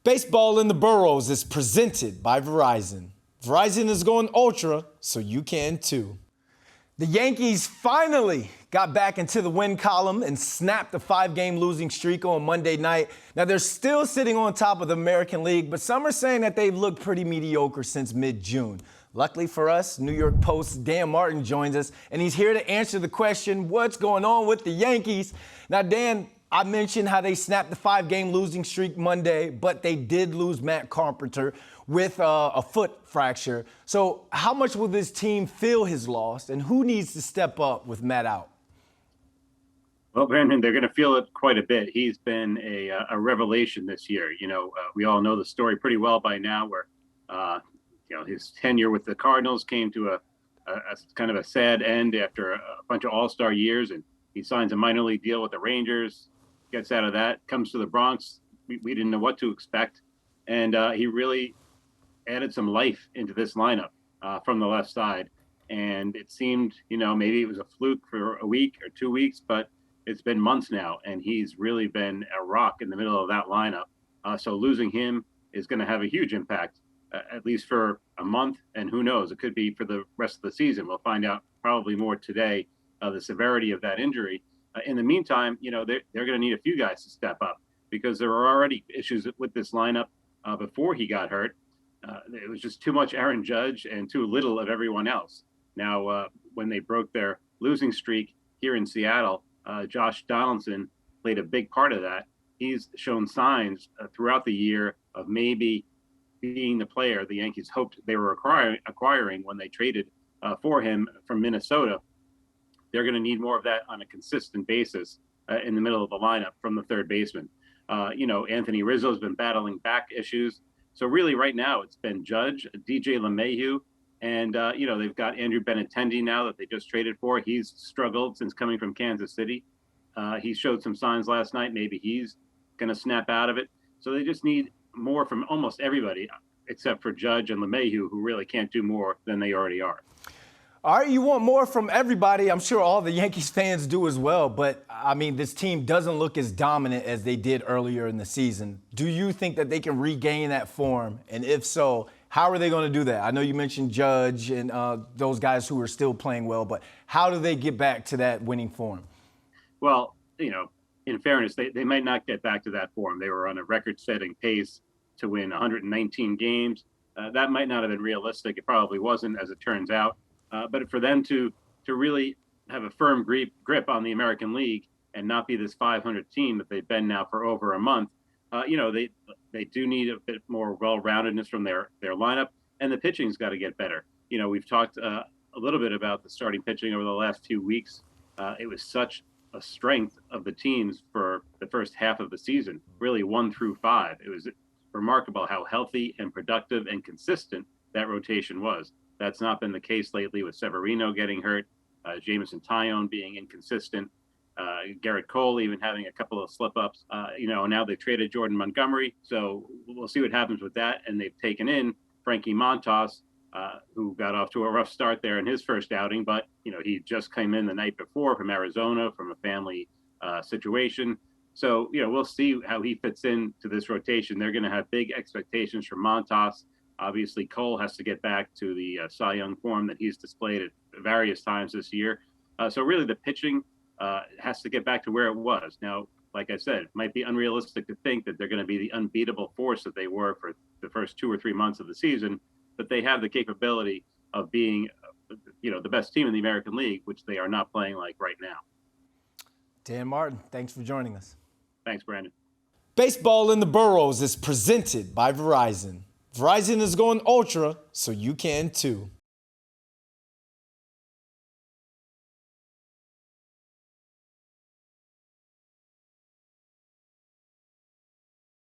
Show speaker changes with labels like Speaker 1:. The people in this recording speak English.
Speaker 1: Baseball in the Burrows is presented by Verizon. Verizon is going ultra, so you can too. The Yankees finally got back into the win column and snapped the 5-game losing streak on Monday night. Now, they're still sitting on top of the American League, but some are saying that they've looked pretty mediocre since mid-June. Luckily for us, New York Post's Dan Martin joins us, and he's here to answer the question, what's going on with the Yankees? Now, Dan, I mentioned how they snapped the 5-game losing streak Monday, but they did lose Matt Carpenter with a foot fracture. So how much will this team feel his loss, and who needs to step up with Matt out?
Speaker 2: Well, Brandon, they're going to feel it quite a bit. He's been a revelation this year. We all know the story pretty well by now where, his tenure with the Cardinals came to a kind of a sad end after a bunch of all-star years, and he signs a minor league deal with the Rangers, gets out of that, comes to the Bronx. We didn't know what to expect, and he really added some life into this lineup from the left side. And it seemed, maybe it was a fluke for a week or 2 weeks, but it's been months now, and he's really been a rock in the middle of that lineup. So losing him is going to have a huge impact, at least for a month, and who knows, it could be for the rest of the season. We'll find out probably more today, the severity of that injury. In the meantime, they're going to need a few guys to step up because there were already issues with this lineup before he got hurt. It was just too much Aaron Judge and too little of everyone else. Now, when they broke their losing streak here in Seattle, Josh Donaldson played a big part of that. He's shown signs throughout the year of maybe being the player the Yankees hoped they were acquiring when they traded for him from Minnesota. They're going to need more of that on a consistent basis in the middle of the lineup from the third baseman. Anthony Rizzo has been battling back issues. So really right now it's been Judge, DJ LeMahieu, and, they've got Andrew Benintendi now that they just traded for. He's struggled since coming from Kansas City. He showed some signs last night. Maybe he's going to snap out of it. So they just need more from almost everybody except for Judge and LeMahieu, who really can't do more than they already are.
Speaker 1: All right, you want more from everybody. I'm sure all the Yankees fans do as well. But, this team doesn't look as dominant as they did earlier in the season. Do you think that they can regain that form? And if so, how are they going to do that? I know you mentioned Judge and those guys who are still playing well, but how do they get back to that winning form?
Speaker 2: Well, in fairness, they might not get back to that form. They were on a record-setting pace to win 119 games. That might not have been realistic. It probably wasn't, as it turns out. But for them to really have a firm grip on the American League and not be this 500 team that they've been now for over a month, they do need a bit more well-roundedness from their lineup, and the pitching's got to get better. We've talked a little bit about the starting pitching over the last few weeks. It was such a strength of the teams for the first half of the season, really 1 through 5. It was remarkable how healthy and productive and consistent that rotation was. That's not been the case lately with Severino getting hurt, Jameson Taillon being inconsistent, Garrett Cole even having a couple of slip-ups. Now they've traded Jordan Montgomery, so we'll see what happens with that. And they've taken in Frankie Montas, who got off to a rough start there in his first outing, but he just came in the night before from Arizona from a family situation. So we'll see how he fits into this rotation. They're going to have big expectations for Montas. Obviously, Cole has to get back to the Cy Young form that he's displayed at various times this year. So really the pitching has to get back to where it was. Now, like I said, it might be unrealistic to think that they're going to be the unbeatable force that they were for the first 2 or 3 months of the season, but they have the capability of being, the best team in the American League, which they are not playing like right now.
Speaker 1: Dan Martin, thanks for joining us.
Speaker 2: Thanks, Brandon.
Speaker 1: Baseball in the Burrows is presented by Verizon. Verizon is going ultra, so you can too.